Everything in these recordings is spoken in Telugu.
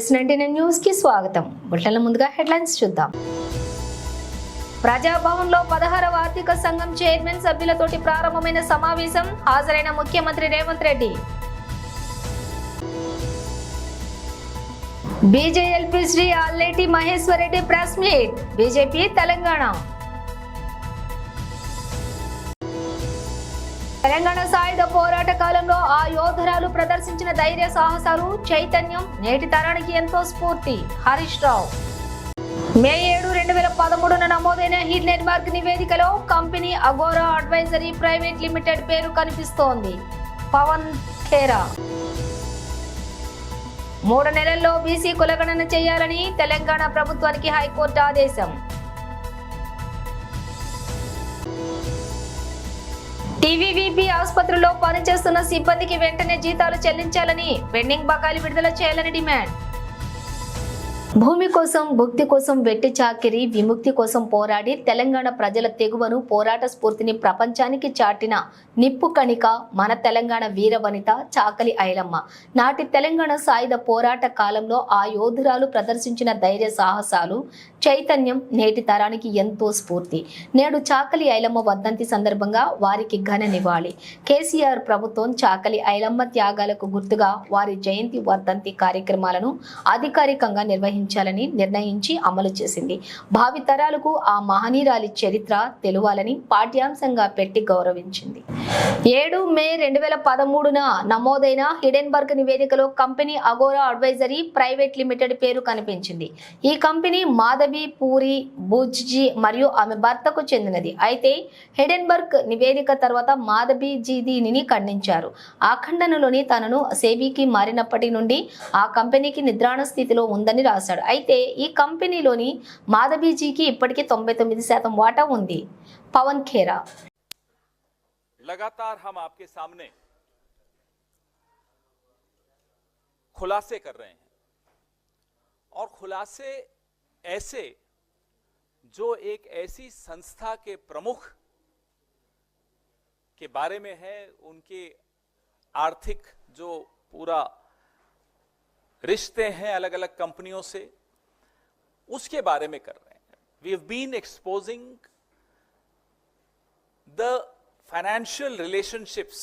BS19 న్యూస్ కి స్వాగతం. బులెటిన్ల ముందుగా హెడ్లైన్స్ చూద్దాం. ప్రజాభవన్లో 16వ ఆర్థిక సంఘం చైర్మన్ సభ్యులతోటి ప్రారంభమైన సమావేశం. హాజరైన ముఖ్యమంత్రి Revanth Reddy. BJLP Shri Alleti Maheshwar Reddy press meet. BJP Telangana. Telangana సాయుధ పోరాట కాలంలో ఆ యోధురాలు ప్రదర్శించిన ధైర్య సాహసాలు, చైతన్యం నేటి తరానికి ఎంతో స్ఫూర్తి. హరీష్ రావు. మే 7, 2013 నమోదైన హిడెన్బర్గ్ నివేదికలో company Agora advisory private limited పేరు కనిపిస్తోంది. పవన్ ఖేరా. 3 నెలల్లో బీసీ కులగణన చేయాలని తెలంగాణ ప్రభుత్వానికి హైకోర్టు ఆదేశం. టీవీవీపీ ఆసుపత్రిలో పనిచేస్తున్న సిబ్బందికి వెంటనే జీతాలు చెల్లించాలని, పెండింగ్ బకాయిలు విడుదల చేయాలని డిమాండ్. భూమి కోసం, భుక్తి కోసం వెట్టి చాకిరి, విముక్తి కోసం పోరాడి తెలంగాణ ప్రజల తెగువను, పోరాట స్ఫూర్తిని ప్రపంచానికి చాటిన నిప్పు కణిక మన తెలంగాణ వీరవనిత చాకలి ఐలమ్మ. నాటి తెలంగాణ సాయుధ పోరాట కాలంలో ఆ యోధురాలు ప్రదర్శించిన ధైర్య సాహసాలు, చైతన్యం నేటి తరానికి ఎంతో స్ఫూర్తి. నేడు చాకలి ఐలమ్మ వర్ధంతి సందర్భంగా వారికి ఘన నివాళి. కేసీఆర్ ప్రభుత్వం చాకలి ఐలమ్మ త్యాగాలకు గుర్తుగా వారి జయంతి వర్ధంతి కార్యక్రమాలను అధికారికంగా నిర్వహించాలని నిర్ణయించి అమలు చేసింది. భావితరాలకు ఆ మహనీయురాలి చరిత్ర తెలువాలని పాఠ్యాంశంగా పెట్టి గౌరవించింది. 7 మే 2013 నమోదైన హిడెన్బర్గ్ నివేదికలో company Agora advisory private limited పేరు కనిపించింది. ఈ కంపెనీ మాధవి పూరి బుజ్జీ మరియు ఆమె భర్తకు చెందినది. అయితే హిడెన్బర్గ్ నివేదిక తర్వాత మాధబీజీ దీనిని ఖండించారు. ఆ ఖండనలోని తనను సేబీకి మారినప్పటి నుండి ఆ కంపెనీకి నిద్రాణ స్థితిలో ఉందని రాశాడు. అయితే ఈ కంపెనీలోని మాధబీజీకి ఇప్పటికీ 99% వాటా ఉంది. పవన్ ఖేరా. लगातार हम आपके सामने खुलासे कर रहे हैं और खुलासे ऐसे जो एक ऐसी संस्था के प्रमुख के बारे में है, उनके आर्थिक जो पूरा रिश्ते हैं अलग अलग कंपनियों से, उसके बारे में कर रहे हैं. We have been exposing the financial relationships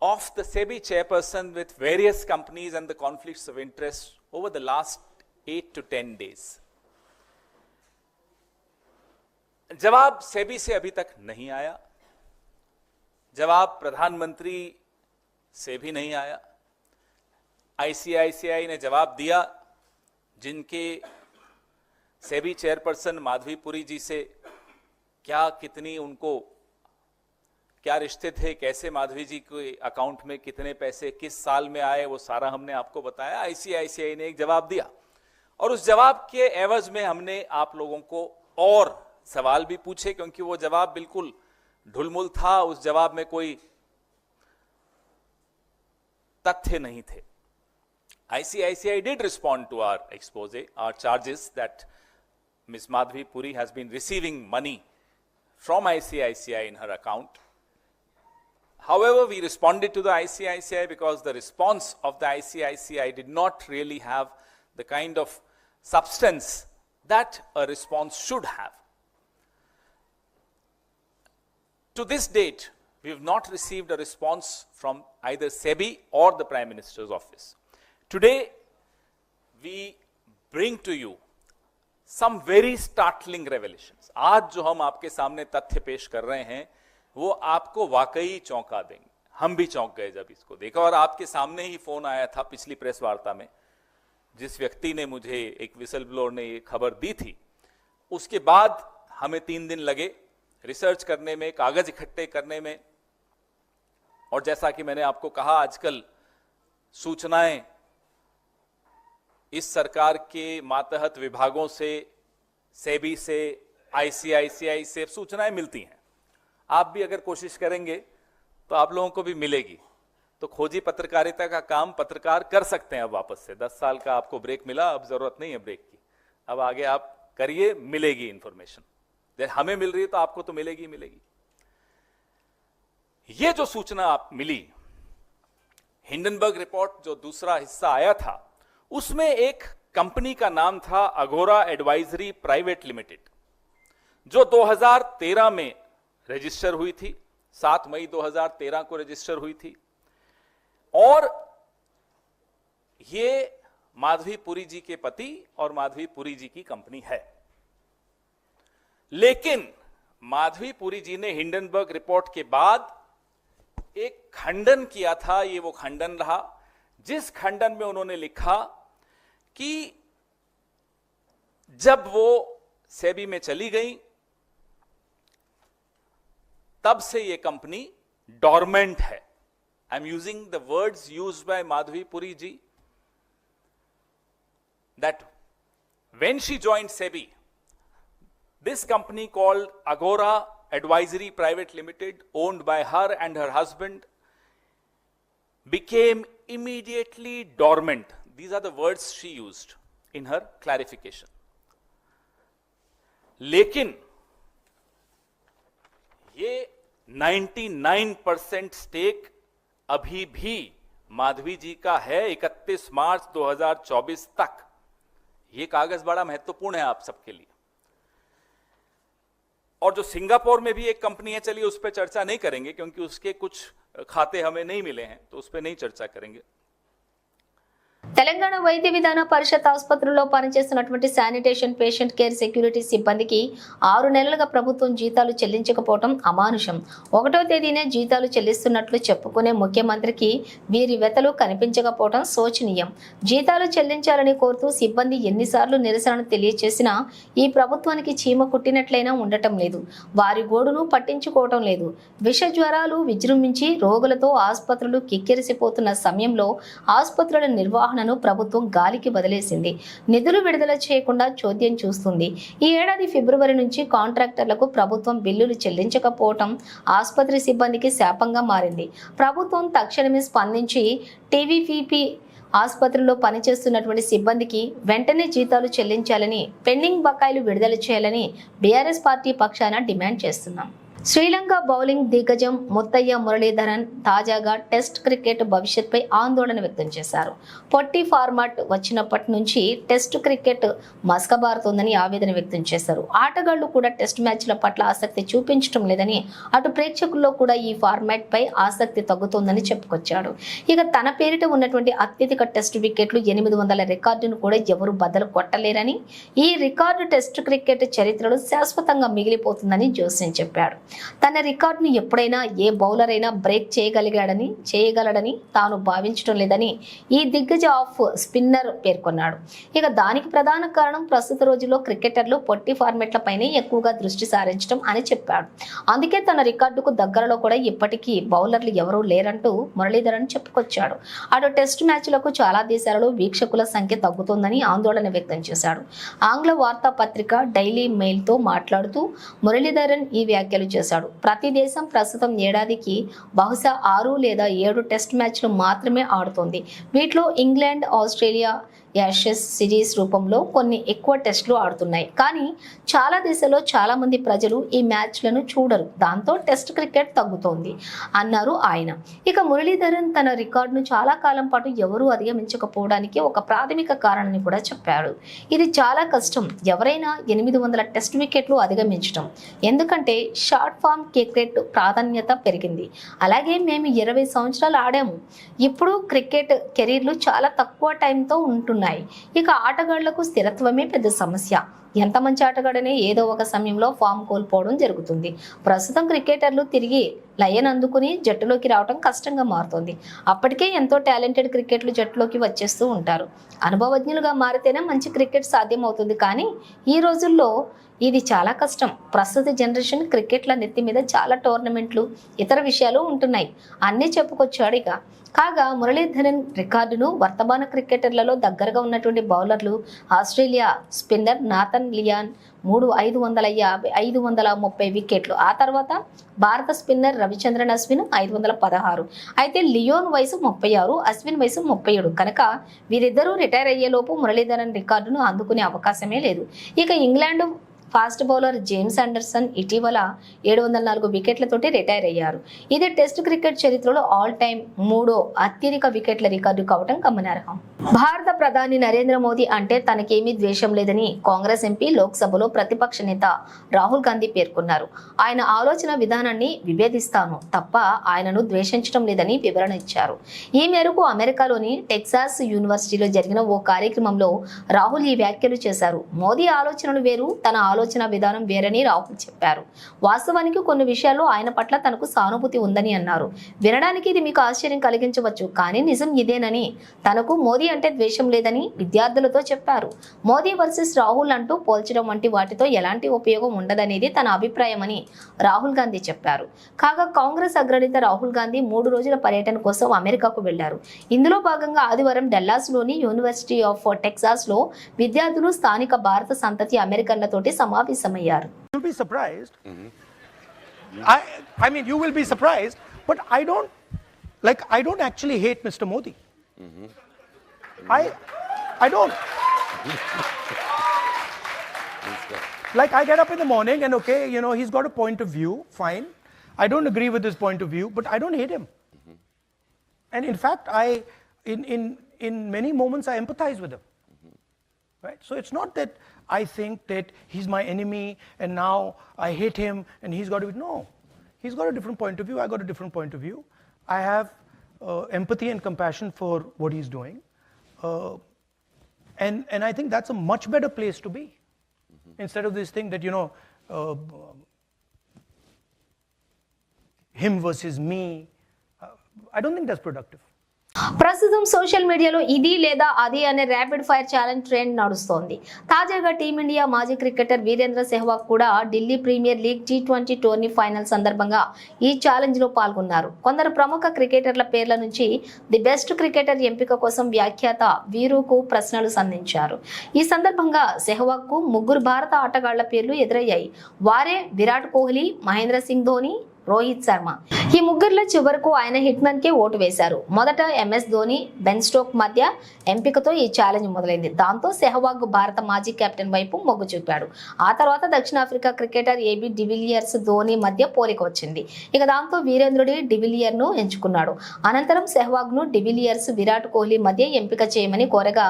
of the SEBI chairperson with various companies and the conflicts of interest over the last 8 to 10 days. जवाब सेबी से अभी तक नहीं आया, जवाब प्रधानमंत्री से भी नहीं आया. आईसीआईसीआई ने जवाब दिया, जिनके सेबी चेयरपर्सन माधवी पुरी जी से क्या कितनी उनको क्या रिश्ते थे, कैसे माधवी जी के अकाउंट में कितने पैसे किस साल में आए, वो सारा हमने आपको बताया. आईसीआईसीआई ने एक जवाब दिया और उस जवाब के एवज में हमने आप लोगों को और सवाल भी पूछे, क्योंकि वो जवाब बिल्कुल ढुलमुल था. उस जवाब में कोई तथ्य नहीं थे. ICICI did respond to our expose, our charges that Ms. Madhavi Puri has been receiving money from ICICI in her account. However, we responded to the ICICI because the response of the ICICI did not really have the kind of substance that a response should have. To this date, we have not received a response from either SEBI or the Prime Minister's office. Today, we bring to you some very startling revelations. आज जो हम आपके सामने तथ्य पेश कर रहे हैं, वो आपको वाकई चौंका देंगे. हम भी चौंक गए जब इसको देखा. और आपके सामने ही फोन आया था पिछली प्रेस वार्ता में, जिस व्यक्ति ने मुझे, एक विसल ब्लोअर ने ये खबर दी थी. उसके बाद हमें 3 दिन लगे रिसर्च करने में, कागज इकट्ठे करने में. और जैसा कि मैंने आपको कहा, आजकल सूचनाएं इस सरकार के मातहत विभागों से, सेबी से, आईसीआईसीआई से सूचनाएं मिलती हैं. आप भी अगर कोशिश करेंगे तो आप लोगों को भी मिलेगी. तो खोजी पत्रकारिता का काम पत्रकार कर सकते हैं अब वापस से. 10 साल का आपको ब्रेक मिला, अब जरूरत नहीं है ब्रेक की. अब आगे आप करिए, मिलेगी इंफॉर्मेशन. हमें मिल रही है तो आपको तो मिलेगी मिलेगी. ये जो सूचना आप मिली, हिंडनबर्ग रिपोर्ट जो दूसरा हिस्सा आया था, उसमें एक कंपनी का नाम था अघोरा एडवाइजरी प्राइवेट लिमिटेड, जो 2013 में रजिस्टर हुई थी, 7 मई 2013 को रजिस्टर हुई थी। और ये माधवी पुरी जी के पति और माधवी पुरी जी की कंपनी है। लेकिन माधवी पुरी जी ने हिंडनबर्ग रिपोर्ट के बाद एक खंडन किया था। ये वो खंडन रहा जिस खंडन में उन्होंने लिखा कि जब वो सेबी में चली गई तब से ये कंपनी डॉर्मेंट है। I am using the words used by Madhavi Puri ji, that when she joined SEBI, this company called Agora Advisory Private Limited, owned by her and her husband, became immediately dormant. These are the words she used in her clarification. लेकिन ये 99% स्टेक अभी भी माधवी जी का है 31 मार्च 2024 तक। ये कागज बड़ा महत्वपूर्ण है आप सबके लिए। और जो सिंगापुर में भी एक कंपनी है, चलिए उस पर चर्चा नहीं करेंगे क्योंकि उसके कुछ खाते हमें नहीं मिले हैं, तो उस पर नहीं चर्चा करेंगे। తెలంగాణ వైద్య విధాన పరిషత్ ఆసుపత్రుల్లో పనిచేస్తున్నటువంటి శానిటేషన్ పేషెంట్ కేర్ సెక్యూరిటీ సిబ్బందికి 6 నెలలుగా ప్రభుత్వం జీతాలు చెల్లించకపోవడం అమానుషం. 1వ తేదీనే జీతాలు చెల్లిస్తున్నట్లు చెప్పుకునే ముఖ్యమంత్రికి వీరి వెతలు కనిపించకపోవడం శోచనీయం. జీతాలు చెల్లించాలని కోరుతూ సిబ్బంది ఎన్నిసార్లు నిరసనను తెలియజేసినా ఈ ప్రభుత్వానికి చీమ కుట్టినట్లయినా ఉండటం లేదు. వారి గోడును పట్టించుకోవటం లేదు. విష జ్వరాలు విజృంభించి రోగులతో ఆసుపత్రులు కిక్కిరిసిపోతున్న సమయంలో ఆసుపత్రుల నిర్వహణ ప్రభుత్వం గాలికి వదిలేసింది. నిధులు విడుదల చేయకుండా చోద్యం చూస్తుంది. ఈ ఏడాది ఫిబ్రవరి నుంచి కాంట్రాక్టర్లకు ప్రభుత్వం బిల్లులు చెల్లించకపోవటం ఆసుపత్రి సిబ్బందికి శాపంగా మారింది. ప్రభుత్వం తక్షణమే స్పందించి టీవీపీపీ ఆసుపత్రిలో పనిచేస్తున్నటువంటి సిబ్బందికి వెంటనే జీతాలు చెల్లించాలని, పెండింగ్ బకాయిలు విడుదల చేయాలని బీఆర్ఎస్ పార్టీ పక్షాన డిమాండ్ చేస్తున్నాం. శ్రీలంక బౌలింగ్ దిగ్గజం ముత్తయ్య మురళీధరన్ తాజాగా టెస్ట్ క్రికెట్ భవిష్యత్పై ఆందోళన వ్యక్తం చేశారు. పొట్టి ఫార్మాట్ వచ్చినప్పటి నుంచి టెస్ట్ క్రికెట్ మసకబారుతోందని ఆవేదన వ్యక్తం చేశారు. ఆటగాళ్లు కూడా టెస్ట్ మ్యాచ్ల పట్ల ఆసక్తి చూపించడం లేదని, అటు ప్రేక్షకుల్లో కూడా ఈ ఫార్మాట్ పై ఆసక్తి తగ్గుతోందని చెప్పుకొచ్చాడు. ఇక తన పేరిట ఉన్నటువంటి అత్యధిక టెస్ట్ వికెట్లు 800 రికార్డును కూడా ఎవరు బద్దలు కొట్టలేరని, ఈ రికార్డు టెస్ట్ క్రికెట్ చరిత్రలో శాశ్వతంగా మిగిలిపోతుందని జోస్యం చెప్పాడు. తన రికార్డును ఎప్పుడైనా ఏ బౌలర్ అయినా బ్రేక్ చేయగలడని తాను భావించడం లేదని ఈ దిగ్గజ ఆఫ్ స్పిన్నర్ పేర్కొన్నాడు. ఇక దానికి ప్రధాన కారణం ప్రస్తుత రోజుల్లో క్రికెటర్లు పొట్టి ఫార్మాట్లపైనే ఎక్కువగా దృష్టి సారించడం అని చెప్పాడు. అందుకే తన రికార్డుకు దగ్గరలో కూడా ఇప్పటికీ బౌలర్లు ఎవరూ లేరంటూ మురళీధరన్ చెప్పుకొచ్చాడు. అటు టెస్ట్ మ్యాచ్లకు చాలా దేశాలలో వీక్షకుల సంఖ్య తగ్గుతోందని ఆందోళన వ్యక్తం చేశాడు. ఆంగ్ల వార్తాపత్రిక డైలీ మెయిల్తో మాట్లాడుతూ మురళీధరన్ ఈ వ్యాఖ్యలు చేశాడు. ప్రతి దేశం ప్రస్తుతం ఏడాదికి బహుశా 6 లేదా 7 టెస్ట్ మ్యాచ్లు మాత్రమే ఆడుతోంది. వీటిలో ఇంగ్లాండ్, ఆస్ట్రేలియా యాషెస్ సిరీస్ రూపంలో కొన్ని ఎక్కువ టెస్టులు ఆడుతున్నాయి. కానీ చాలా దేశాల్లో చాలా మంది ప్రజలు ఈ మ్యాచ్లను చూడరు. దాంతో టెస్ట్ క్రికెట్ తగ్గుతోంది అన్నారు ఆయన. ఇక మురళీధరన్ తన రికార్డును చాలా కాలం పాటు ఎవరూ అధిగమించకపోవడానికి ఒక ప్రాథమిక కారణాన్ని కూడా చెప్పాడు. ఇది చాలా కష్టం, ఎవరైనా 800 టెస్ట్ వికెట్లు అధిగమించడం. ఎందుకంటే షార్ట్ ఫామ్ క్రికెట్ ప్రాధాన్యత పెరిగింది. అలాగే మేము 20 సంవత్సరాలు ఆడాము. ఇప్పుడు క్రికెట్ కెరీర్లు చాలా తక్కువ టైంతో ఉంటున్నాయి. ఇక ఆటగాళ్లకు స్థిరత్వమే పెద్ద సమస్య. ఎంత మంచి ఆటగాడనే ఏదో ఒక సమయంలో ఫామ్ కోల్పోవడం జరుగుతుంది. ప్రస్తుతం క్రికెటర్లు తిరిగి లయన్ అందుకుని జట్టులోకి రావడం కష్టంగా మారుతోంది. అప్పటికే ఎంతో టాలెంటెడ్ క్రికెట్లు జట్టులోకి వచ్చేస్తూ ఉంటారు. అనుభవజ్ఞులుగా మారితేనే మంచి క్రికెట్ సాధ్యం అవుతుంది. కానీ ఈ రోజుల్లో ఇది చాలా కష్టం. ప్రస్తుత జనరేషన్ క్రికెట్ల నెత్తి మీద చాలా టోర్నమెంట్లు, ఇతర విషయాలు ఉంటున్నాయి అన్నీ చెప్పుకొచ్చాడు. ఇక కాగా మురళీధరన్ రికార్డును వర్తమాన క్రికెటర్లలో దగ్గరగా ఉన్నటువంటి బౌలర్లు ఆస్ట్రేలియా స్పిన్నర్ నాథన్ లియాన్ 530 వికెట్లు. ఆ తర్వాత భారత స్పిన్నర్ రవిచంద్రన్ అశ్విన్ 516. అయితే లియోన్ వయసు 36, అశ్విన్ వయసు 37 కనుక వీరిద్దరూ రిటైర్ అయ్యేలోపు మురళీధరన్ రికార్డును అందుకునే అవకాశమే లేదు. ఇక England fast bowler James Anderson ఇటీవల 704 వికెట్లతోటి రిటైర్ అయ్యారు. ఇది టెస్ట్ క్రికెట్ చరిత్రలో ఆల్ టైమ్ 3వ అత్యధిక వికెట్ల రికార్డు కావడం గమనార్హం. భారత ప్రధాని నరేంద్ర మోదీ అంటే తనకేమీ ద్వేషం లేదని కాంగ్రెస్ ఎంపీ లోక్సభలో ప్రతిపక్ష నేత రాహుల్ గాంధీ పేర్కొన్నారు. ఆయన ఆలోచన విధానాన్ని విభేదిస్తాను తప్ప ఆయనను ద్వేషించడం లేదని వివరణ ఇచ్చారు. ఈ మేరకు అమెరికాలోని టెక్సాస్ యూనివర్సిటీలో జరిగిన ఓ కార్యక్రమంలో రాహుల్ ఈ వ్యాఖ్యలు చేశారు. మోదీ ఆలోచనలు వేరు, తన ఆలోచన విధానం వేరని రాహుల్ చెప్పారు. వాస్తవానికి కొన్ని విషయాల్లో ఆయన పట్ల తనకు సానుభూతి ఉందని అన్నారు. వినడానికి ఇది మీకు ఆశ్చర్యం కలిగించవచ్చు, కానీ నిజం ఇదేనని, తనకు మోదీ అంటే ద్వేషం లేదని విద్యార్థులతో చెప్పారు. మోదీ వర్సెస్ రాహుల్ అంటూ పోల్చడం వంటి వాటితో ఎలాంటి ఉపయోగం ఉండదనేది తన అభిప్రాయమని రాహుల్ గాంధీ చెప్పారు. కాగా కాంగ్రెస్ అగ్రనేత రాహుల్ గాంధీ 3 రోజుల పర్యటన కోసం అమెరికాకు వెళ్లారు. ఇందులో భాగంగా ఆదివారం డల్లాస్లోని యూనివర్సిటీ ఆఫ్ టెక్సాస్ లో విద్యార్థులు, స్థానిక భారత సంతతి అమెరికన్లతోటి సమావేశమయ్యారు. You'll be surprised. I mean, you will be surprised, but I don't actually hate Mr. Modi. I don't. Like, I get up in the morning and okay, you know, he's got a point of view, fine. I don't agree with his point of view, but I don't hate him. And in fact, in many moments I empathize with him. Right? So it's not that I think that he's my enemy and now I hate him and he's got to be, no. He's got a different point of view, I got a different point of view. I have empathy and compassion for what he's doing. And I think that's a much better place to be. Instead of this thing that, you know, him versus me, I don't think that's productive. ప్రస్తుతం సోషల్ మీడియాలో ఇది లేదా అది అనే ర్యాపిడ్ ఫైర్ ఛాలెంజ్ ట్రెండ్ నడుస్తోంది. తాజాగా టీమిండియా మాజీ క్రికెటర్ వీరేంద్ర సెహ్వాగ్ కూడా Delhi premier league T20 tourney final సందర్భంగా ఈ ఛాలెంజ్ లో పాల్గొన్నారు. కొందరు ప్రముఖ క్రికెటర్ల పేర్ల నుంచి ది బెస్ట్ క్రికెటర్ ఎంపిక కోసం వ్యాఖ్యాత వీరుకు ప్రశ్నలు సంధించారు. ఈ సందర్భంగా సెహ్వాగ్ కు 3 భారత ఆటగాళ్ల పేర్లు ఎదురయ్యాయి. వారే విరాట్ కోహ్లీ, మహేంద్ర సింగ్ ధోని, రోహిత్ శర్మ. ఈ ముగ్గురులో చివరకు ఆయన హిట్మన్ కే ఓటు వేశారు. మొదట MS ధోని, బెన్ స్టోక్ మధ్య ఎంపికతో ఈ ఛాలెంజ్ మొదలైంది. దాంతో సెహ్వాగ్ భారత మాజీ కెప్టెన్ వైపు మొగ్గు చూపాడు. ఆ తర్వాత దక్షిణాఫ్రికా క్రికెటర్ AB డివిలియర్స్, ధోని మధ్య పోలిక వచ్చింది. ఇక దాంతో వీరేంద్రుడి డివిలియర్ ను ఎంచుకున్నాడు. అనంతరం సెహ్వాగ్ ను డివిలియర్స్, విరాట్ కోహ్లీ మధ్య ఎంపిక చేయమని కోరగా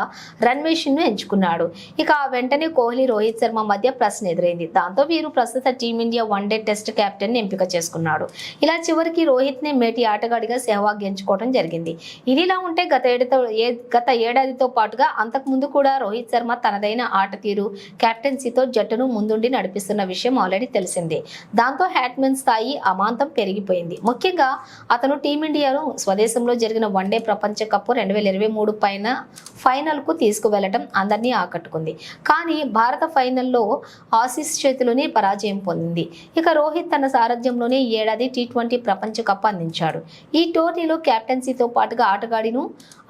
రణ్వీర్ సింగ్ ను ఎంచుకున్నాడు. ఇక ఆ వెంటనే కోహ్లీ, రోహిత్ శర్మ మధ్య ప్రశ్న ఎదురైంది. దాంతో వీరు ప్రస్తుత టీమిండియా వన్డే టెస్ట్ కెప్టెన్ ఎంపిక చేసుకున్నారు. ఇలా చివరికి రోహిత్ ని మేటి ఆటగాడిగా సెహ్వాగ్ ఎంచుకోవడం జరిగింది. ఇదిలా ఉంటే గత ఏడాదితో పాటుగా అంతకు ముందు కూడా రోహిత్ శర్మ తనదైన ఆట తీరు, కెప్టెన్సీతో జట్టును ముందుండి నడిపిస్తున్న విషయం ఆల్రెడీ తెలిసిందే. దాంతో హ్యాట్మెన్ స్థాయి అమాంతం పెరిగిపోయింది. ముఖ్యంగా అతను టీమిండియాను స్వదేశంలో జరిగిన వన్డే ప్రపంచ కప్ 2023 పైన ఫైనల్ కు తీసుకువెళ్లడం అందరినీ ఆకట్టుకుంది. కానీ భారత ఫైనల్లో ఆసీస్ చేతిలోనే పరాజయం పొందింది. ఇక రోహిత్ తన సారథ్యంలోనే ఈ ఏడాది T20 ప్రపంచ కప్ అందించాడు. ఈ టోర్నీలో కెప్టెన్సీతో పాటుగా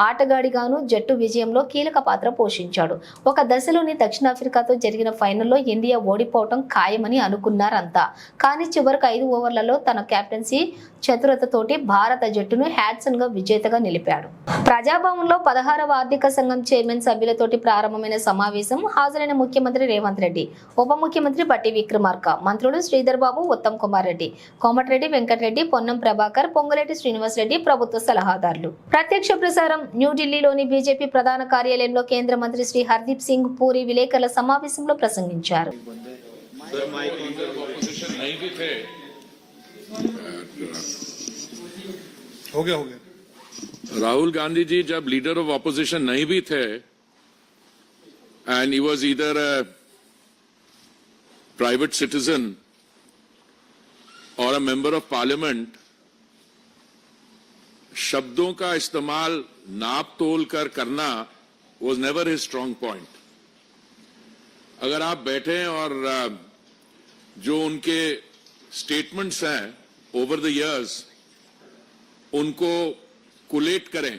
ఆటగాడిగాను జట్టు విజయంలో కీలక పాత్ర పోషించాడు. ఒక దశలోని దక్షిణాఫ్రికాతో జరిగిన ఫైనల్లో ఇండియా ఓడిపోవటం ఖాయమని అనుకున్నారంతా. కానీ చివరికి 5 ఓవర్లలో తన కెప్టెన్సీ చతురతతోటి భారత జట్టును హ్యాట్సన్ గా విజేతగా నిలిపాడు. ప్రజాభవన్లో 16వ ఆర్థిక సంఘం చైర్మన్ సభ్యులతోటి ప్రారంభమైన సమావేశం హాజరైన ముఖ్యమంత్రి రేవంత్ రెడ్డి, ఉప ముఖ్యమంత్రి బట్టి విక్రమార్క, మంత్రులు శ్రీధర్ బాబు, ఉత్తమ్ కుమార్ రెడ్డి, కోమటిరెడ్డి వెంకటరెడ్డి, పొన్నం ప్రభాకర్, పొంగులేటి శ్రీనివాస్ రెడ్డి ప్రభుత్వ సలహాదారులు. ప్రత్యక్ష ప్రసారం న్యూఢిల్లీలోని బీజేపీ ప్రధాన కార్యాలయంలో కేంద్ర మంత్రి శ్రీ హర్దీప్ సింగ్ పూరి విలేకరుల సమావేశంలో ప్రసంగించారు. राहुल गांधी जी जब लीडर ऑफ ऑपोजिशन नहीं भी थे and he was either a private citizen और अ मेंबर ऑफ पार्लियामेंट, शब्दों का इस्तेमाल नाप तोल कर करना was never his strong point. अगर आप बैठे और जो उनके स्टेटमेंट्स हैं ओवर द इयर्स उनको कुलेट करें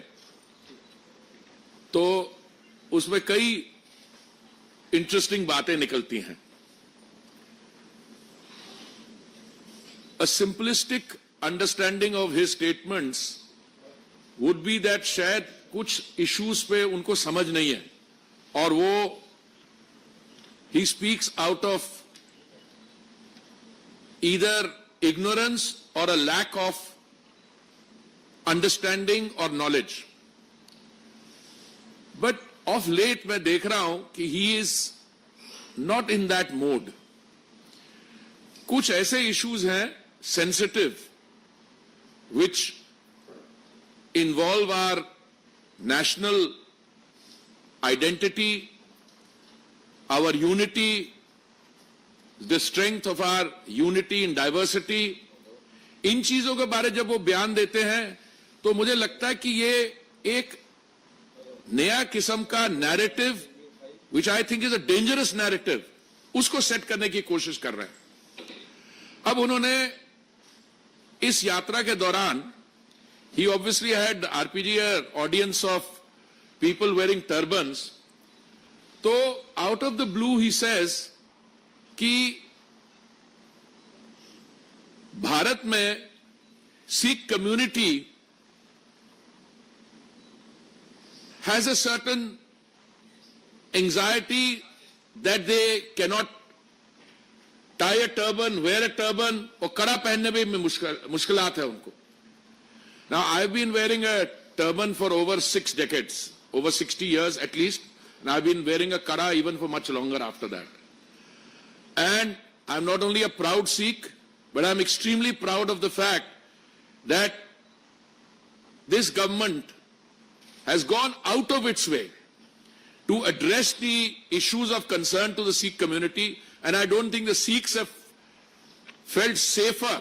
तो उसमें कई इंटरेस्टिंग बातें निकलती हैं. A simplistic understanding of his statements would be that शायद कुछ issues पे उनको समझ नहीं है और वो he speaks out of either ignorance or a lack of understanding or knowledge. But of late मैं देख रहा हूं कि he is not in that mode. कुछ ऐसे issues हैं sensitive which involve our national identity, our unity, the strength of our unity in diversity. इन चीजों के बारे जब वो बयान देते हैं तो मुझे लगता है कि ये एक नया किस्म का narrative which I think is a dangerous narrative उसको सेट करने की कोशिश कर रहे हैं. अब उन्होंने इस यात्रा के दौरान he obviously had RPG audience of people wearing turbans. तो out of the blue he says कि भारत में Sikh community has a certain anxiety that they cannot tie a turban, wear a turban, और कड़ा पहनने में मुश्किलात है उनको. Now I've been wearing a turban for over 6 decades, over 60 years at least, and I've been wearing a kara even for much longer after that. And I'm not only a proud Sikh, but I'm extremely proud of the fact that this government has gone out of its way to address the issues of concern to the Sikh community, and I don't think the Sikhs have felt safer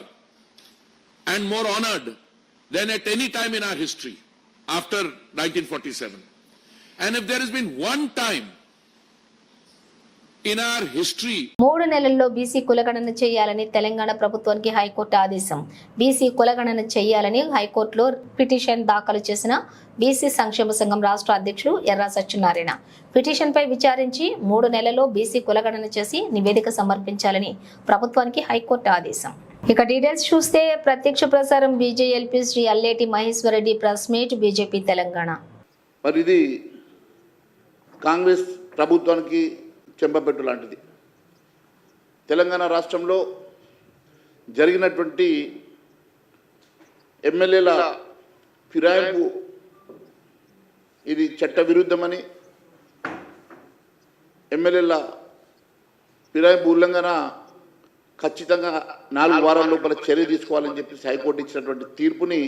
and more honored than at any time in our history after 1947. And if there has been one time in our history 3 నెలల్లో బీసీ కులగణన చేయాలని తెలంగాణ ప్రభుత్వానికి హైకోర్టు ఆదేశం. బీసీ కులగణన చేయాలని హైకోర్టులో పిటిషన్ దాఖలు చేసిన బీసీ సంక్షేమ సంఘం రాష్ట్ర అధ్యక్షులు ఎర్రా సత్యనారాయణ పిటిషన్పై విచారించి 3 నెలల్లో బీసీ కులగణన చేసి నివేదిక సమర్పించాలని ప్రభుత్వానికి హైకోర్టు ఆదేశం. ఇక డీటెయిల్స్ చూస్తే ప్రత్యక్ష ప్రసారం BJLP Shri Alleti Maheshwar Reddy press meet BJP Telangana. మరి ఇది కాంగ్రెస్ ప్రభుత్వానికి చెంపపెట్టు లాంటిది. తెలంగాణ రాష్ట్రంలో జరిగినటువంటి ఎమ్మెల్యేల ఫిరాయింపు ఇది చట్ట విరుద్ధమని, ఎమ్మెల్యేల ఫిరాయింపు ఉల్లంఘన ఖచ్చితంగా 4 వారాల లోపల చర్య తీసుకోవాలని చెప్పి హైకోర్టు ఇచ్చినటువంటి తీర్పుని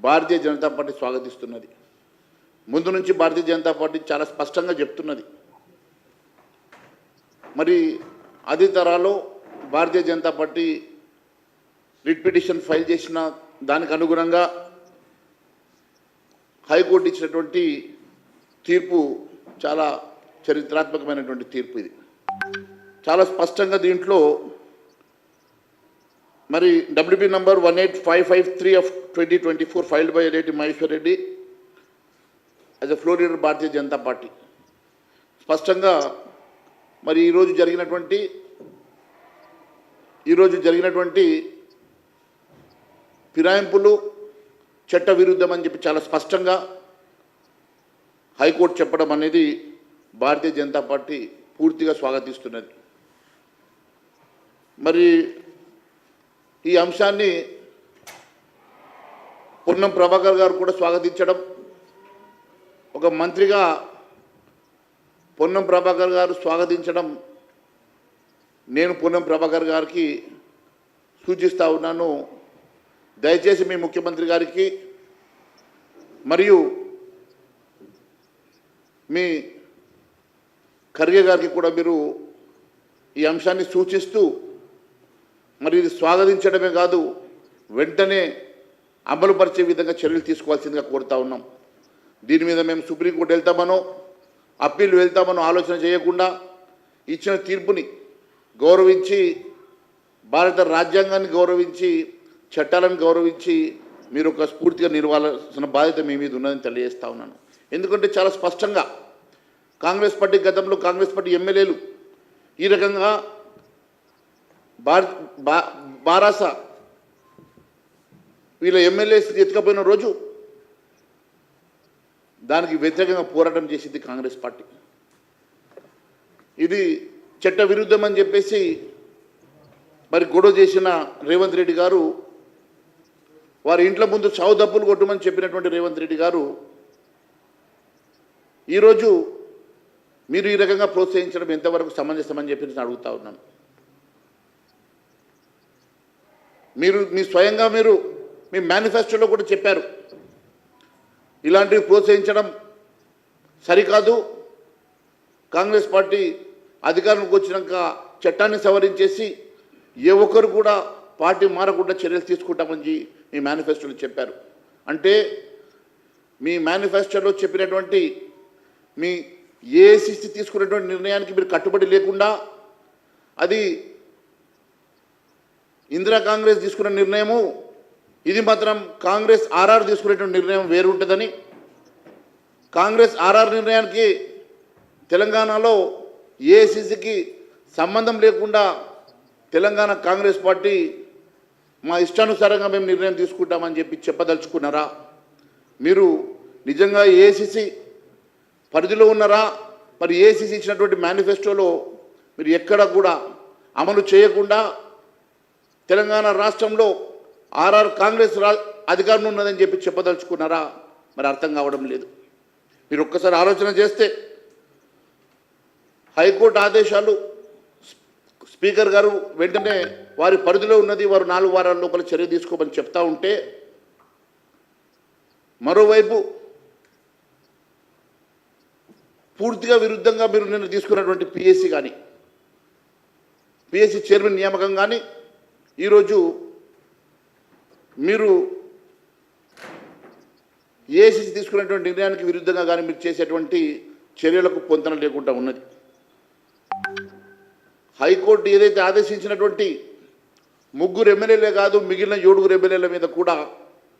భారతీయ జనతా పార్టీ స్వాగతిస్తున్నది. ముందు నుంచి భారతీయ జనతా పార్టీ చాలా స్పష్టంగా చెప్తున్నది. మరి అదే తరాలో Bharatiya Janata Party writ petition file చేసిన దానికి అనుగుణంగా హైకోర్టు ఇచ్చినటువంటి తీర్పు చాలా చరిత్రాత్మకమైనటువంటి తీర్పు. ఇది చాలా స్పష్టంగా దీంట్లో మరి WB number 18553 of 2024 filed by Alleti Maheshwar Reddy as a floor leader Bharatiya Janata Party స్పష్టంగా మరి ఈరోజు జరిగినటువంటి ఫిరాయింపులు చట్ట విరుద్ధం అని చెప్పి చాలా స్పష్టంగా హైకోర్టు చెప్పడం అనేది భారతీయ జనతా పార్టీ పూర్తిగా స్వాగతిస్తున్నది. మరి ఈ అంశాన్ని పొన్నం ప్రభాకర్ గారు కూడా స్వాగతించడం, ఒక మంత్రిగా పొన్నం ప్రభాకర్ గారు స్వాగతించడం నేను పొన్నం ప్రభాకర్ గారికి సూచిస్తూ ఉన్నాను. దయచేసి మీ ముఖ్యమంత్రి గారికి మరియు మీ ఖర్గే గారికి కూడా మీరు ఈ అంశాన్ని సూచిస్తూ మరి ఇది స్వాగతించడమే కాదు వెంటనే అమలుపరిచే విధంగా చర్యలు తీసుకోవాల్సిందిగా కోరుతా ఉన్నాం. దీని మీద మేము సుప్రీంకోర్టు వెళ్తామనో అప్పీల్ వెళ్తామనో ఆలోచన చేయకుండా ఇచ్చిన తీర్పుని గౌరవించి, భారత రాజ్యాంగాన్ని గౌరవించి, చట్టాలను గౌరవించి మీరు ఒక స్ఫూర్తిగా నిర్వహించాల్సిన బాధ్యత మీ మీద ఉన్నదని తెలియజేస్తా ఉన్నాను. ఎందుకంటే చాలా స్పష్టంగా కాంగ్రెస్ పార్టీ గతంలో కాంగ్రెస్ పార్టీ ఎమ్మెల్యేలు ఈ రకంగా బారాస వీళ్ళ ఎమ్మెల్యేస్ ఎత్తుకపోయిన రోజు దానికి వ్యతిరేకంగా పోరాటం చేసింది కాంగ్రెస్ పార్టీ. ఇది చట్ట విరుద్ధం అని చెప్పేసి మరి గొడవ చేసిన రేవంత్ రెడ్డి గారు, వారి ఇంట్ల ముందు చావు దప్పులు కొట్టమని చెప్పినటువంటి రేవంత్ రెడ్డి గారు ఈరోజు మీరు ఈ రకంగా ప్రోత్సహించడం ఎంతవరకు సమంజసమని చెప్పి నేను అడుగుతా ఉన్నాను. మీ స్వయంగా మీ మేనిఫెస్టోలో కూడా చెప్పారు, ఇలాంటివి ప్రోత్సహించడం సరికాదు, కాంగ్రెస్ పార్టీ అధికారంలోకి వచ్చినాక చట్టాన్ని సవరించేసి ఏ ఒక్కరు కూడా పార్టీ మారకుండా చర్యలు తీసుకుంటామని మీ మేనిఫెస్టోలో చెప్పారు. అంటే మీ మేనిఫెస్టోలో చెప్పినటువంటి మీ ఏఐసిసి తీసుకున్నటువంటి నిర్ణయానికి మీరు కట్టుబడి లేకుండా, అది ఇందిరా కాంగ్రెస్ తీసుకున్న నిర్ణయము, ఇది మాత్రం కాంగ్రెస్ ఆర్ఆర్ తీసుకునేటువంటి నిర్ణయం వేరు ఉంటుందని, కాంగ్రెస్ ఆర్ఆర్ నిర్ణయానికి తెలంగాణలో ఏఐసిసికి సంబంధం లేకుండా తెలంగాణ కాంగ్రెస్ పార్టీ మా ఇష్టానుసారంగా మేము నిర్ణయం తీసుకుంటామని చెప్పి చెప్పదలుచుకున్నారా? మీరు నిజంగా ఏఐసిసి పరిధిలో ఉన్నారా? మరి ఏఐసిసి ఇచ్చినటువంటి మేనిఫెస్టోలో మీరు ఎక్కడ కూడా అమలు చేయకుండా తెలంగాణ రాష్ట్రంలో ఆర్ఆర్ కాంగ్రెస్ అధికారంలో ఉన్నదని చెప్పి చెప్పదలుచుకున్నారా? మరి అర్థం కావడం లేదు. మీరు ఒక్కసారి ఆలోచన చేస్తే హైకోర్టు ఆదేశాలు స్పీకర్ గారు వెంటనే వారి పరిధిలో ఉన్నది, వారు 4 వారాల లోపల చర్య తీసుకోమని చెప్తా ఉంటే, మరోవైపు పూర్తిగా విరుద్ధంగా మీరు నిన్న తీసుకున్నటువంటి పిఎస్సి కానీ, పిఎస్సి చైర్మన్ నియామకం కానీ, ఈరోజు మీరు ఏఐసిసి తీసుకున్నటువంటి నిర్ణయానికి విరుద్ధంగా కానీ మీరు చేసేటువంటి చర్యలకు పొంతన లేకుండా ఉన్నది. హైకోర్టు ఏదైతే ఆదేశించినటువంటి 3 ఎమ్మెల్యేలే కాదు, మిగిలిన 7 ఎమ్మెల్యేల మీద కూడా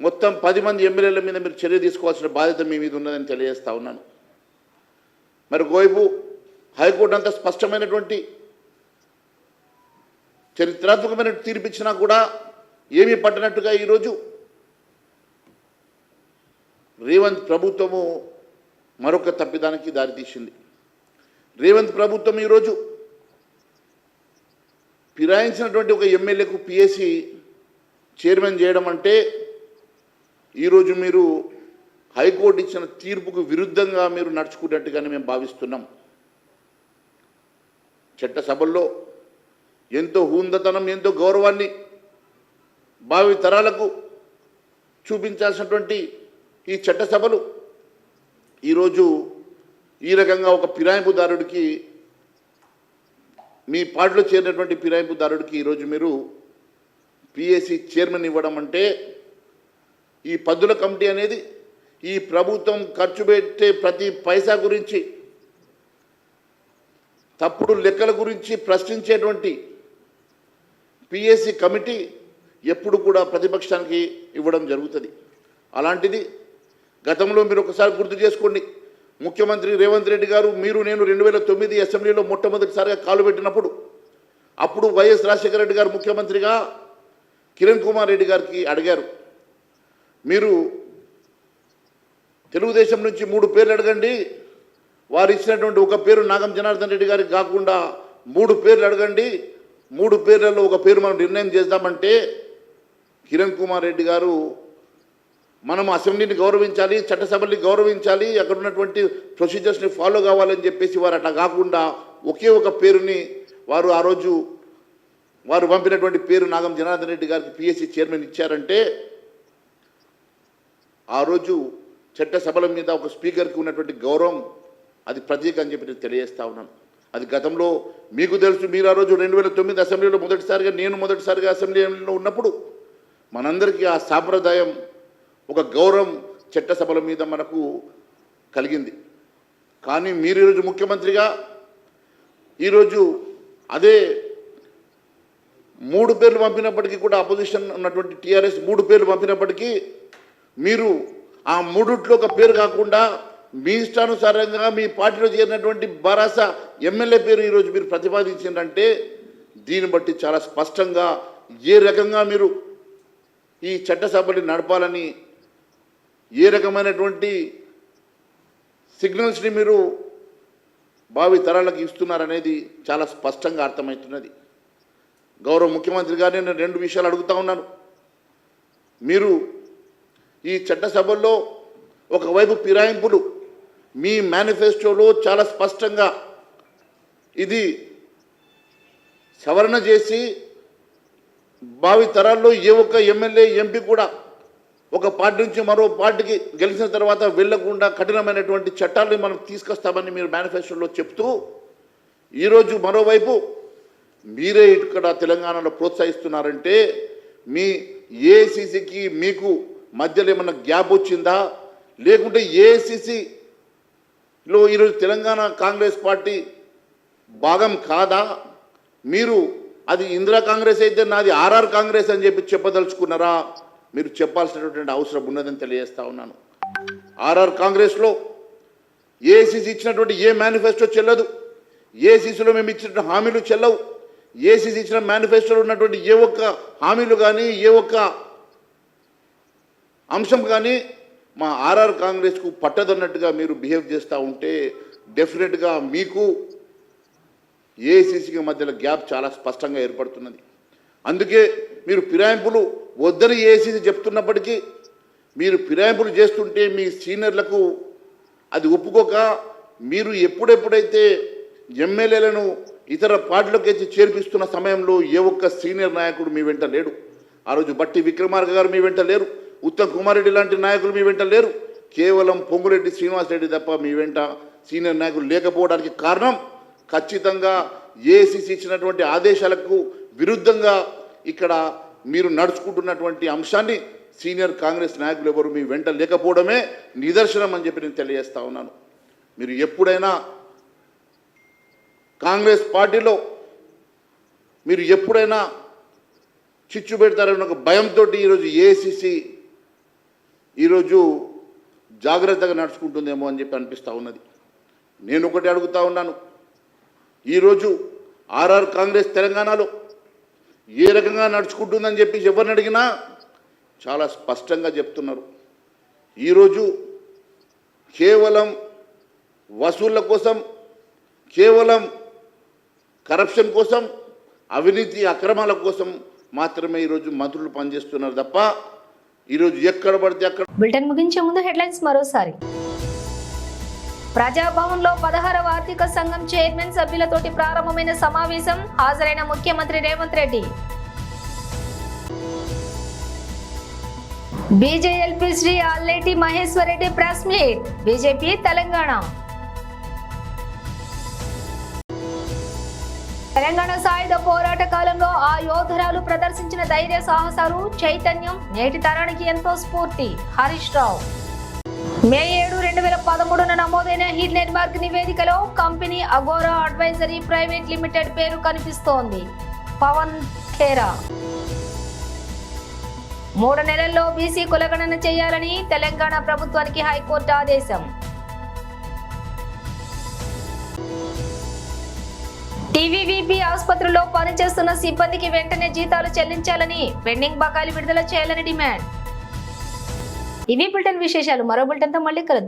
మొత్తం 10 మంది ఎమ్మెల్యేల మీద మీరు చర్య తీసుకోవాల్సిన బాధ్యత మీ మీద ఉన్నదని తెలియజేస్తా ఉన్నాను. మరి ఒకవైపు హైకోర్టు అంత స్పష్టమైనటువంటి చరిత్రాత్మకమైన తీర్పిచ్చినా కూడా ఏమీ పట్టనట్టుగా ఈరోజు రేవంత్ ప్రభుత్వము మరొక తప్పిదానికి దారితీసింది. రేవంత్ ప్రభుత్వం ఈరోజు ఫిరాయించినటువంటి ఒక ఎమ్మెల్యేకు పిఎస్సి చైర్మన్ చేయడం అంటే, ఈరోజు మీరు హైకోర్టు ఇచ్చిన తీర్పుకు విరుద్ధంగా మీరు నడుచుకున్నట్టుగానే మేము భావిస్తున్నాం. చట్టసభల్లో ఎంతో హుందతనం, ఎంతో గౌరవాన్ని భావి తరాలకు చూపించాల్సినటువంటి ఈ చట్టసభలు ఈరోజు ఈ రకంగా ఒక ఫిరాయింపుదారుడికి, మీ పార్టీలో చేరినటువంటి ఫిరాయింపుదారుడికి ఈరోజు మీరు పిఎస్సి చైర్మన్ ఇవ్వడం అంటే, ఈ పద్దుల కమిటీ అనేది ఈ ప్రభుత్వం ఖర్చు పెట్టే ప్రతి పైసా గురించి, తప్పుడు లెక్కల గురించి ప్రశ్నించేటువంటి పిఎస్సి కమిటీ ఎప్పుడు కూడా ప్రతిపక్షానికి ఇవ్వడం జరుగుతుంది. అలాంటిది గతంలో మీరు ఒకసారి గుర్తు చేసుకోండి, ముఖ్యమంత్రి రేవంత్ రెడ్డి గారు, నేను 2009 అసెంబ్లీలో మొట్టమొదటిసారిగా కాలు పెట్టినప్పుడు, అప్పుడు వైఎస్ రాజశేఖర రెడ్డి గారు ముఖ్యమంత్రిగా కిరణ్ కుమార్ రెడ్డి గారికి అడిగారు, మీరు తెలుగుదేశం నుంచి 3 పేర్లు అడగండి, వారు ఇచ్చినటువంటి ఒక పేరు నాగం జనార్దన్ రెడ్డి గారికి కాకుండా 3 పేర్లు అడగండి, 3 పేర్లలో ఒక పేరు మనం నిర్ణయం చేద్దామంటే, కిరణ్ కుమార్ రెడ్డి గారు మనం అసెంబ్లీని గౌరవించాలి, చట్టసభల్ని గౌరవించాలి, అక్కడ ఉన్నటువంటి ప్రొసీజర్స్ని ఫాలో కావాలని చెప్పేసి వారు అట్లా కాకుండా ఒకే ఒక పేరుని వారు ఆ రోజు వారు పంపినటువంటి పేరు నాగం జనార్దన్ రెడ్డి గారికి పిఎస్సి చైర్మన్ ఇచ్చారంటే, ఆ రోజు చట్టసభల మీద ఒక స్పీకర్కి ఉన్నటువంటి గౌరవం అది ప్రతీక అని చెప్పి నేను తెలియజేస్తా ఉన్నాను. అది గతంలో మీకు తెలుసు, మీరు ఆ రోజు 2009 అసెంబ్లీలో మొదటిసారిగా, నేను మొదటిసారిగా అసెంబ్లీలో ఉన్నప్పుడు మనందరికీ ఆ సాంప్రదాయం, ఒక గౌరవం చట్టసభల మీద మనకు కలిగింది. కానీ మీరు ఈరోజు ముఖ్యమంత్రిగా ఈరోజు అదే 3 పేర్లు పంపినప్పటికీ కూడా అపోజిషన్ ఉన్నటువంటి టీఆర్ఎస్ 3 పేర్లు పంపినప్పటికీ మీరు ఆ 3ట్లో ఒక పేరు కాకుండా మీ ఇష్టానుసారంగా మీ పార్టీలో చేరినటువంటి బారాస ఎమ్మెల్యే పేరు ఈరోజు మీరు ప్రతిపాదించిందంటే, దీన్ని బట్టి చాలా స్పష్టంగా ఏ రకంగా మీరు ఈ చట్టసభని నడపాలని, ఏ రకమైనటువంటి సిగ్నల్స్ని మీరు భావి తరాలకు ఇస్తున్నారనేది చాలా స్పష్టంగా అర్థమవుతున్నది. గౌరవ ముఖ్యమంత్రి గారిని నేను 2 విషయాలు అడుగుతా ఉన్నాను. మీరు ఈ చట్టసభల్లో ఒకవైపు ఫిరాయింపులు, మీ మేనిఫెస్టోలో చాలా స్పష్టంగా ఇది సవరణ చేసి భావి తరాల్లో ఏ ఒక్క ఎమ్మెల్యే ఎంపీ కూడా ఒక పార్టీ నుంచి మరో పార్టీకి గెలిచిన తర్వాత వెళ్లకుండా కఠినమైనటువంటి చట్టాలను మనం తీసుకొస్తామని మీరు మేనిఫెస్టోలో చెప్తూ, ఈరోజు మరోవైపు మీరే ఇక్కడ తెలంగాణలో ప్రోత్సహిస్తున్నారంటే మీ ఏఐసిసికి మీకు మధ్యలో ఏమన్నా గ్యాప్ వచ్చిందా, లేకుంటే ఏఐసిసిలో ఈరోజు తెలంగాణ కాంగ్రెస్ పార్టీ భాగం కాదా? మీరు అది ఇందిరా కాంగ్రెస్ అయితే నాది ఆర్ఆర్ కాంగ్రెస్ అని చెప్పదలుచుకున్నారా? మీరు చెప్పాల్సినటువంటి అవసరం ఉన్నదని తెలియజేస్తా ఉన్నాను. ఆర్ఆర్ కాంగ్రెస్లో ఏఐసిసి ఇచ్చినటువంటి ఏ మేనిఫెస్టో చెల్లదు, ఏఐసిసిలో మేము ఇచ్చిన హామీలు చెల్లవు, ఏఐసిసి ఇచ్చిన మేనిఫెస్టోలో ఉన్నటువంటి ఏ ఒక్క హామీలు కానీ ఏ ఒక్క అంశం కానీ మా ఆర్ఆర్ కాంగ్రెస్కు పట్టదన్నట్టుగా మీరు బిహేవ్ చేస్తూ ఉంటే డెఫినెట్గా మీకు ఏఐసిసికి మధ్యలో గ్యాప్ చాలా స్పష్టంగా ఏర్పడుతున్నది. అందుకే మీరు ఫిరాయింపులు వద్దని ఏఐసిసి చెప్తున్నప్పటికీ మీరు ఫిరాయింపులు చేస్తుంటే మీ సీనియర్లకు అది ఒప్పుకోక మీరు ఎప్పుడెప్పుడైతే ఎమ్మెల్యేలను ఇతర పార్టీలకు చేర్పిస్తున్న సమయంలో ఏ ఒక్క సీనియర్ నాయకుడు మీ వెంట లేడు. ఆ రోజు బట్టి విక్రమార్క గారు మీ వెంట లేరు, ఉత్తమ్ కుమార్ రెడ్డి లాంటి నాయకులు మీ వెంట లేరు, కేవలం పొంగురెడ్డి శ్రీనివాసరెడ్డి తప్ప మీ వెంట సీనియర్ నాయకులు లేకపోవడానికి కారణం ఖచ్చితంగా ఏఐసిసి ఇచ్చినటువంటి ఆదేశాలకు విరుద్ధంగా ఇక్కడ మీరు నడుచుకుంటున్నటువంటి అంశాన్ని సీనియర్ కాంగ్రెస్ నాయకులు ఎవరు మీ వెంట లేకపోవడమే నిదర్శనం అని చెప్పి నేను తెలియజేస్తా ఉన్నాను. మీరు ఎప్పుడైనా కాంగ్రెస్ పార్టీలో మీరు ఎప్పుడైనా చిచ్చు పెడతారన్న ఒక భయంతో ఈరోజు ఏఐసిసి ఈరోజు జాగ్రత్తగా నడుచుకుంటుందేమో అని చెప్పి అనిపిస్తూ ఉన్నది. నేను ఒకటి అడుగుతా ఉన్నాను, ఈరోజు ఆర్ఆర్ కాంగ్రెస్ తెలంగాణలో ఏ రకంగా నడుచుకుంటుందని చెప్పి ఎవరిని అడిగినా చాలా స్పష్టంగా చెప్తున్నారు. ఈరోజు కేవలం వసూళ్ల కోసం, కేవలం కరప్షన్ కోసం, అవినీతి అక్రమాల కోసం మాత్రమే ఈరోజు మంత్రులు పనిచేస్తున్నారు తప్ప ఈరోజు ఎక్కడ పడితే అక్కడ. బులెటిన్ ముగించే ముందు హెడ్లైన్స్ మరోసారి. ప్రజాభవన్లో 16వ ఆర్థిక సంఘం చైర్మన్ సభ్యులతోటి ప్రారంభమైన సమావేశం, హాజరైన ముఖ్యమంత్రి Revanth Reddy. BJLP Shri Alleti Maheshwar Reddy press meet, BJP Telangana. Telangana సాయుధ పోరాట కాలంలో ఆ యోధురాలు ప్రదర్శించిన ధైర్య సాహసాలు, చైతన్యం నేటి తరానికి ఎంతో స్ఫూర్తి, హరీష్ రావు. మే 7, 2013 నమోదైన హిడెన్బర్గ్ నివేదికలో company Agora advisory private limited పేరు కనిపిస్తోంది, పవన్ ఖేరా. 3 నెలల్లో బీసీ కులగణన చేయాలని తెలంగాణ ప్రభుత్వానికి హైకోర్టు ఆదేశం. టీవీవీపీ ఆసుపత్రిలో పనిచేస్తున్న సిబ్బందికి వెంటనే జీతాలు చెల్లించాలని, పెండింగ్ బకాయిలు విడుదల చేయాలని డిమాండ్. ఇవి బులెటిన్ విశేషాలు. మరో బులెటిన్తో మళ్ళీ కలుద్దాం.